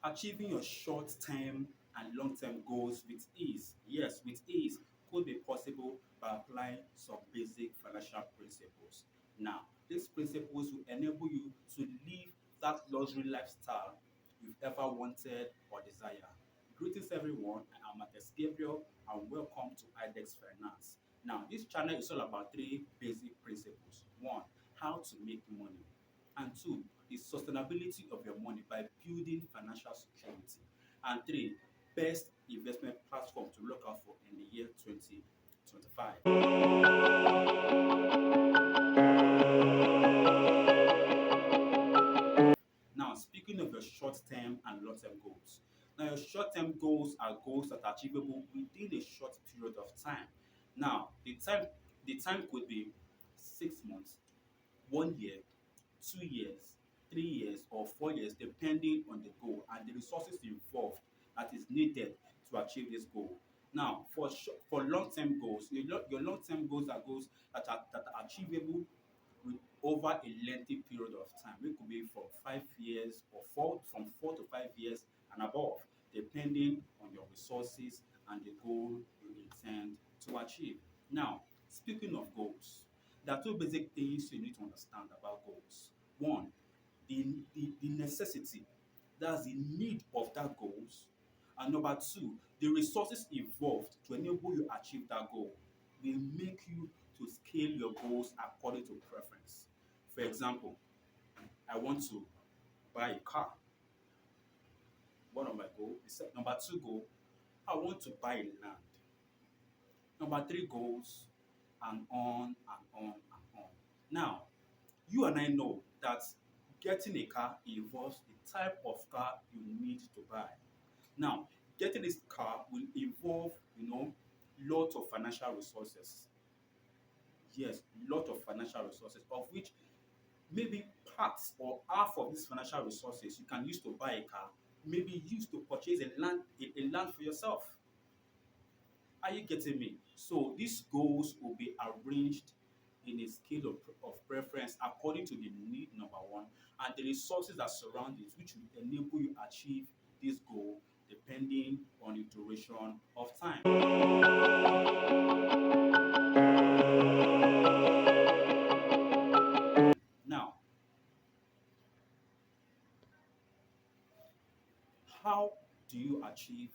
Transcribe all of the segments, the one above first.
Achieving your short-term and long-term goals with ease, yes, with ease, could be possible by applying some basic financial principles. Now, these principles will enable you to live that luxury lifestyle you've ever wanted or desire. Greetings everyone, I am Mates Gabriel and welcome to IDEX Finance. Now, this channel is all about three basic principles. One, how to make money. And two, the sustainability of your money by building financial security. And three, best investment platform to look out for in the year 2025. Now, speaking of your short-term and long-term goals. Now, your short-term goals are goals that are achievable within a short period of time. Now, the time could be 6 months, 1 year, 2 years, 3 years, or 4 years, depending on the goal and the resources involved that is needed to achieve this goal. Now, for long-term goals, your long-term goals are goals that are achievable with over a lengthy period of time. It could be from 5 years or from 4 to 5 years and above, depending on your resources and the goal you intend to achieve. Now, speaking of goals, there are two basic things you need to understand about goals. One, the necessity, that's the need of that goals. And number two, the resources involved to enable you achieve that goal will make you to scale your goals according to preference. For example, I want to buy a car. One of my goals. Number two goal, I want to buy land. Number three goals, and on and on and on. Now, you and I know that getting a car involves the type of car you need to buy. Now, getting this car will involve, lot of financial resources. Yes, lot of financial resources, of which maybe parts or half of these financial resources you can use to buy a car, maybe use to purchase a land for yourself. Are you getting me? So these goals will be arranged in a scale of preference according to the need, number one, and the resources that surround it, which will enable you achieve this goal depending on the duration of time. Now, how do you achieve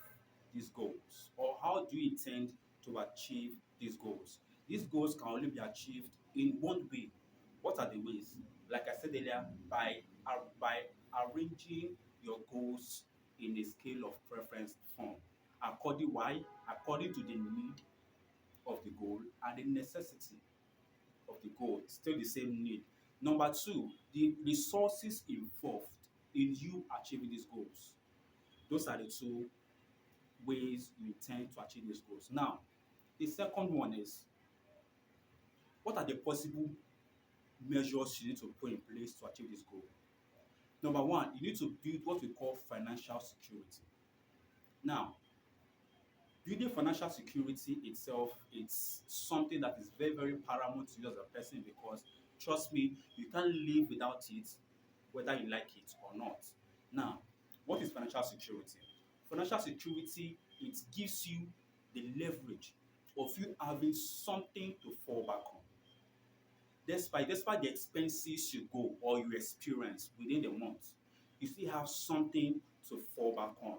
these goals? Or how do you intend to achieve these goals? These goals can only be achieved in one way. What are the ways? Like I said earlier, by arranging your goals in a scale of preference form. According to the need of the goal and the necessity of the goal. It's still the same need. Number two, the resources involved in you achieving these goals. Those are the two ways you intend to achieve these goals. Now, the second one is, what are the possible measures you need to put in place to achieve this goal? Number one, you need to build what we call financial security. Now, building financial security itself, it's something that is very, very paramount to you as a person because, trust me, you can't live without it, whether you like it or not. Now, what is financial security? Financial security, it gives you the leverage of you having something to fall back on. Despite the expenses you go or you experience within the month, you still have something to fall back on.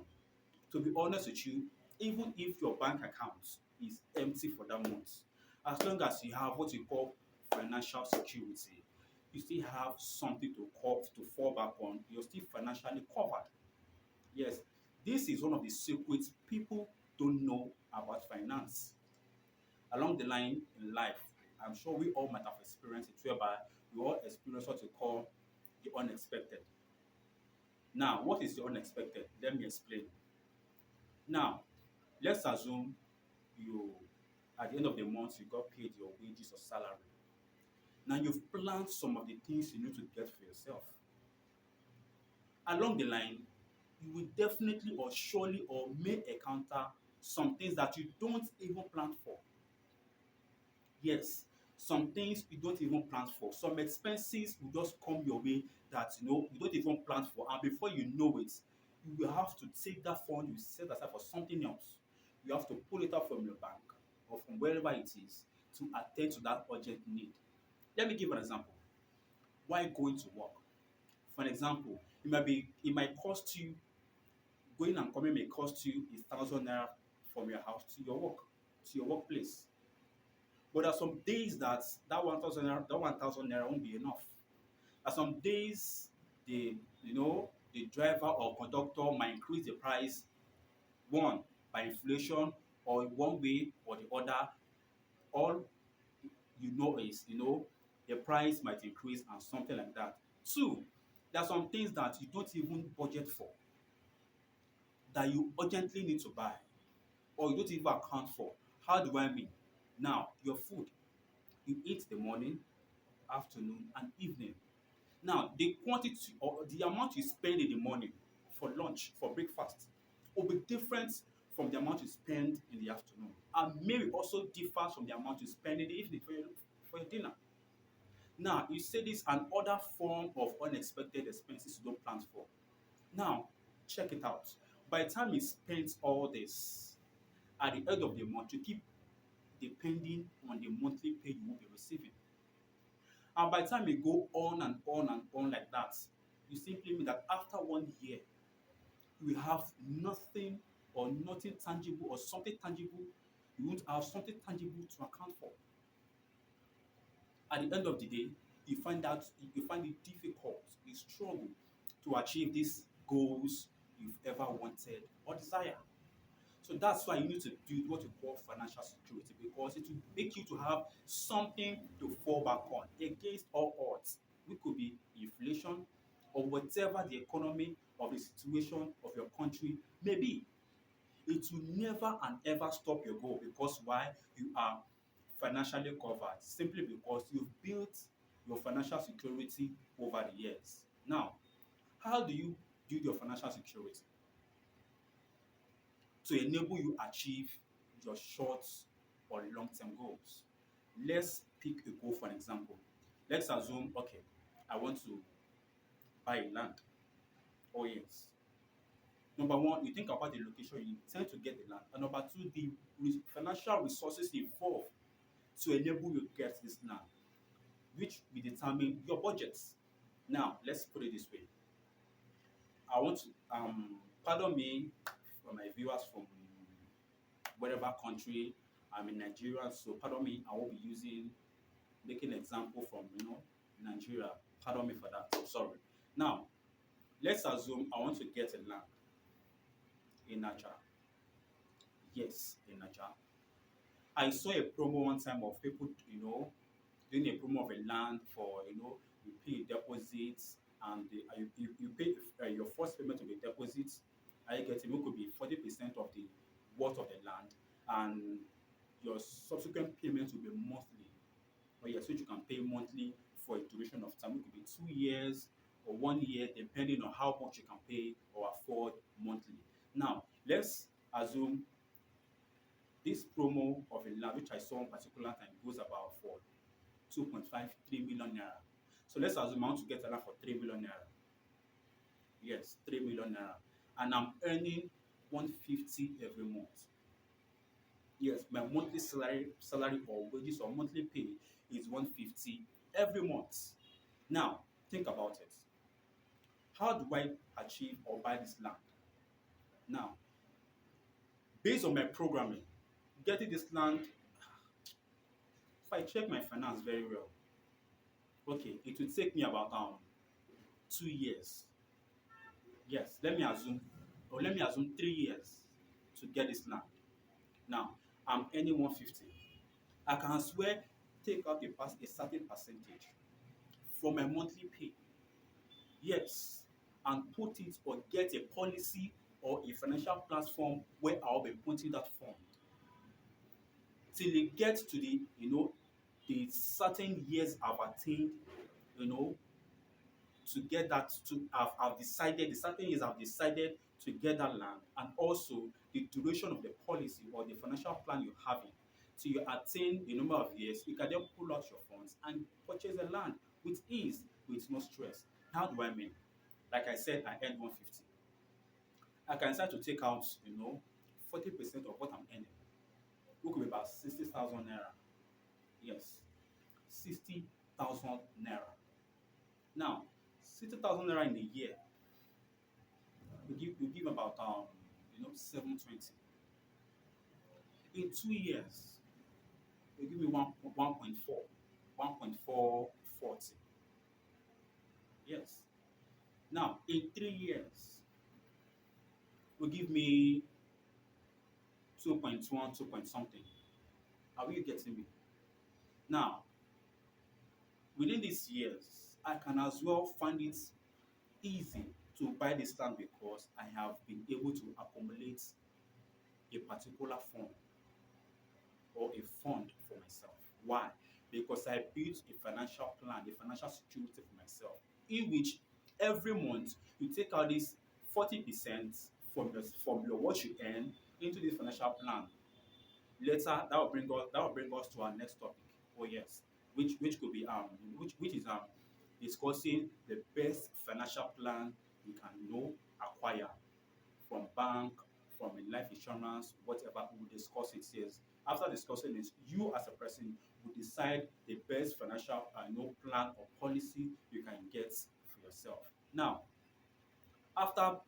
To be honest with you, even if your bank account is empty for that month, as long as you have what you call financial security, you still have something to fall back on. You're still financially covered. Yes, this is one of the secrets people don't know about finance. Along the line in life, I'm sure we all might have experienced it, whereby we all experience what we call the unexpected. Now, what is the unexpected? Let me explain. Now, let's assume you, at the end of the month, you got paid your wages or salary. Now, you've planned some of the things you need to get for yourself. Along the line, you will definitely or surely or may encounter some things that you don't even plan for. Yes, some things you don't even plan for. Some expenses will just come your way that you don't even plan for, and before you know it, you will have to take that fund you set aside for something else. You have to pull it out from your bank or from wherever it is to attend to that urgent need. Let me give an example. Why going to work? For an example, it might cost you going and coming may cost you 1,000 naira from your house to your work, to your workplace. But there are some days that 1,000 naira won't be enough. There are some days the driver or conductor might increase the price, one by inflation or one way or the other. All you know is the price might increase and something like that. Two, there are some things that you don't even budget for that you urgently need to buy or you don't even account for. How do I mean? Now, your food, you eat the morning, afternoon, and evening. Now, the quantity or the amount you spend in the morning for lunch, for breakfast, will be different from the amount you spend in the afternoon. And maybe also differs from the amount you spend in the evening for your dinner. Now, you say this and other form of unexpected expenses you don't plan for. Now, check it out. By the time you spend all this, at the end of the month, you keep depending on the monthly pay you will be receiving. And by the time you go on and on and on like that, you simply mean that after 1 year, you have nothing or nothing tangible or something tangible. You won't have something tangible to account for. At the end of the day, you find it difficult, you struggle to achieve these goals you've ever wanted or desire. So that's why you need to build what you call financial security, because it will make you to have something to fall back on against all odds. It could be inflation or whatever the economy of the situation of your country may be. It will never and ever stop your goal, because why? You are financially covered, simply because you've built your financial security over the years. Now, how do you build your financial security to enable you achieve your short or long-term goals? Let's pick a goal for an example. Let's assume, okay, I want to buy land. Oh yes. Number one, you think about the location you intend to get the land. And number two, the financial resources involved to enable you to get this land, which will determine your budgets. Now, let's put it this way. I want to, pardon me for my viewers from whatever country. I'm in Nigeria, so pardon me, I will be making an example from, Nigeria. Pardon me for that, I'm sorry. Now, let's assume I want to get a land in Nigeria. Yes, in Nigeria. I saw a promo one time of people, doing a promo of a land for, you pay deposits and you pay your first payment of a deposit. I get it could be 40% of the worth of the land, and your subsequent payments will be monthly. But yes, which you can pay monthly for a duration of time. It could be 2 years or 1 year, depending on how much you can pay or afford monthly. Now, let's assume this promo of a land, which I saw one particular time, goes about for 2.5, 3 million naira. So let's assume I want to get a land for 3 million naira. Yes, 3 million naira. And I'm earning 150 every month. Yes, my monthly salary or wages or monthly pay is 150 every month. Now, think about it. How do I achieve or buy this land? Now, based on my programming, getting this land, if I check my finance very well, okay, it will take me about 2 years. Yes, let me assume 3 years to get this land. Now, I'm earning 150. I can swear take out a certain percentage from my monthly pay. Yes, and put it or get a policy or a financial platform where I'll be putting that fund till it gets to the certain years I've attained, to get that I've decided the certain years I've decided to get that land, and also the duration of the policy or the financial plan you're having. So you attain a number of years, you can then pull out your funds and purchase the land with ease, with no stress. How do I mean? Like I said, I earned 150. I can decide to take out, 40% of what I'm earning, which could be about 60,000 naira. Yes, 60,000 naira. Now, 60,000 naira in a year, we give about 720. In 2 years, they give me 1.4, 1.440. Yes. Now, in 3 years, will give me 2.1, 2 point something. Are you getting me? Now, within these years, I can as well find it easy to buy this land because I have been able to accumulate a particular fund or a fund for myself. Why? Because I built a financial plan, a financial security for myself, in which every month you take out this 40% from your what you earn into this financial plan. Later, that will bring us to our next topic. Oh yes, which could be which is discussing the best financial plan you can acquire from bank, from a life insurance, whatever. We will discuss it. Yes. After discussing this, you as a person will decide the best financial plan or policy you can get for yourself. Now, after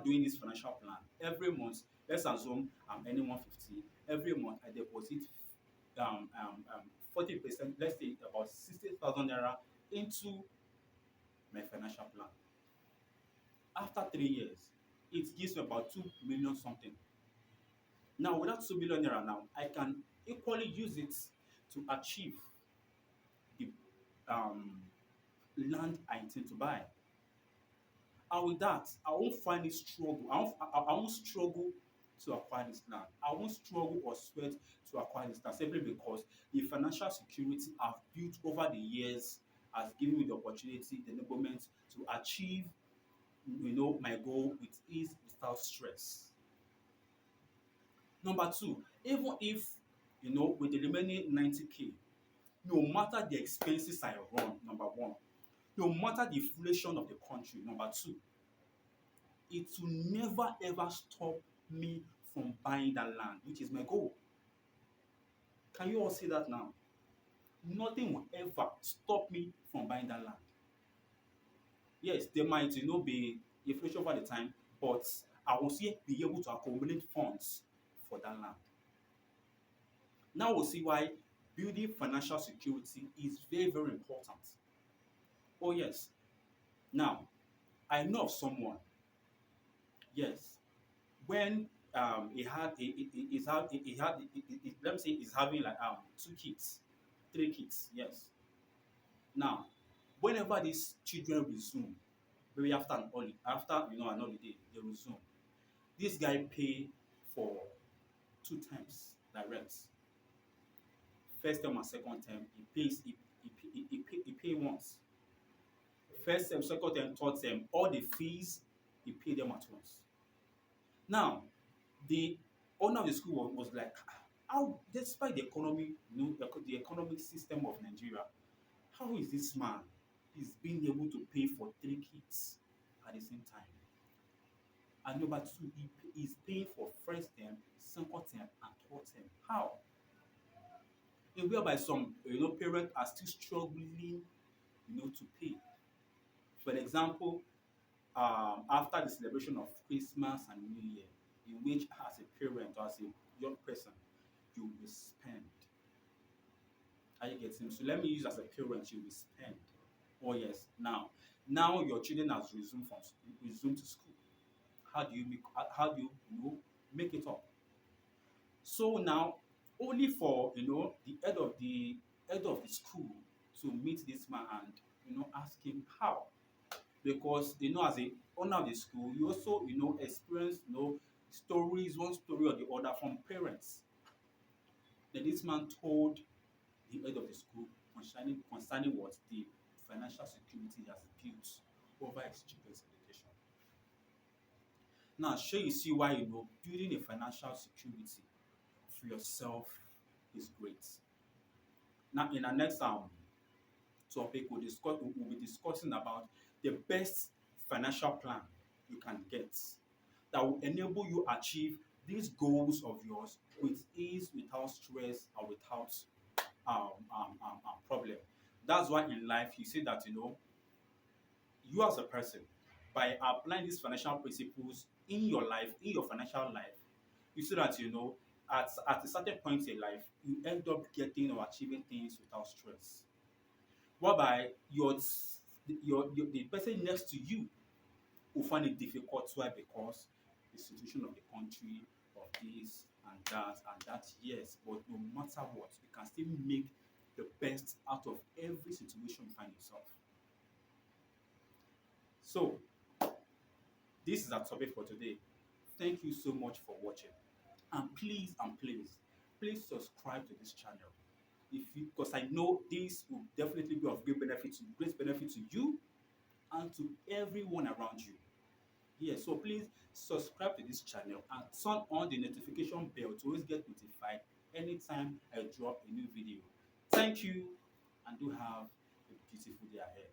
doing this financial plan, every month, let's assume I'm earning 150. Every month I deposit 40%, let's say about 60,000 naira into my financial plan. After 3 years, it gives me about 2 million something. Now, with that 2 million naira now, I can equally use it to achieve the um, land I intend to buy. And with that, I won't find it struggle. I won't struggle to acquire this land. I won't struggle or sweat to acquire this land simply because the financial security I've built over the years has given me the opportunity, the enablement to achieve my goal with ease without stress. Number two, even if with the remaining 90K, no matter the expenses I run, number one, no matter the inflation of the country, number two, it will never ever stop me from buying that land, which is my goal. Can you all see that now? Nothing will ever stop me from buying that land. Yes, there might be inflation over the time, but I will still be able to accumulate funds for that land. Now we'll see why building financial security is very, very important. Oh yes. Now, I know of someone, yes, when let me say he's having like 2 kids, 3 kids, yes. Now, whenever these children resume, maybe after an holiday, an holiday, they resume. This guy pay for 2 times direct. First term and second term, he pay once. First term, second term, third term, all the fees he pay them at once. Now, the owner of the school was like, how, despite the economy, the economic system of Nigeria, how is this man is being able to pay for 3 kids at the same time? And number two, he is paying for first term, second term, and third term. How? In whereby some parents are still struggling, to pay. For example, after the celebration of Christmas and New Year, in which as a parent or as a young person, you will spend. Are you getting? So let me use as a parent, you will spend. Oh yes. Now your children has resumed to school. How do you make it up? So now only for the head of the school to meet this man and ask him how, because as a owner of the school you also experience stories, one story or the other from parents. Then this man told the head of the school concerning what the financial security he has built over his children's education. Now, sure, you see why building a financial security for yourself is great. Now, in our next topic, we'll be discussing about the best financial plan you can get that will enable you achieve these goals of yours with ease, without stress, and without problem. That's why in life you see that you as a person, by applying these financial principles in your life, in your financial life, you see that at a certain point in life, you end up getting or achieving things without stress. Whereby the person next to you will find it difficult. Why? Because the situation of the country, of this and that, yes. But no matter what, you can still make the best out of every situation you find yourself. So this is our topic for today. Thank you so much for watching. And please subscribe to this channel. If you, because I know this will definitely be of great benefit to you and to everyone around you. Yes, so please subscribe to this channel and turn on the notification bell to always get notified anytime I drop a new video. Thank you, and do have a beautiful day ahead.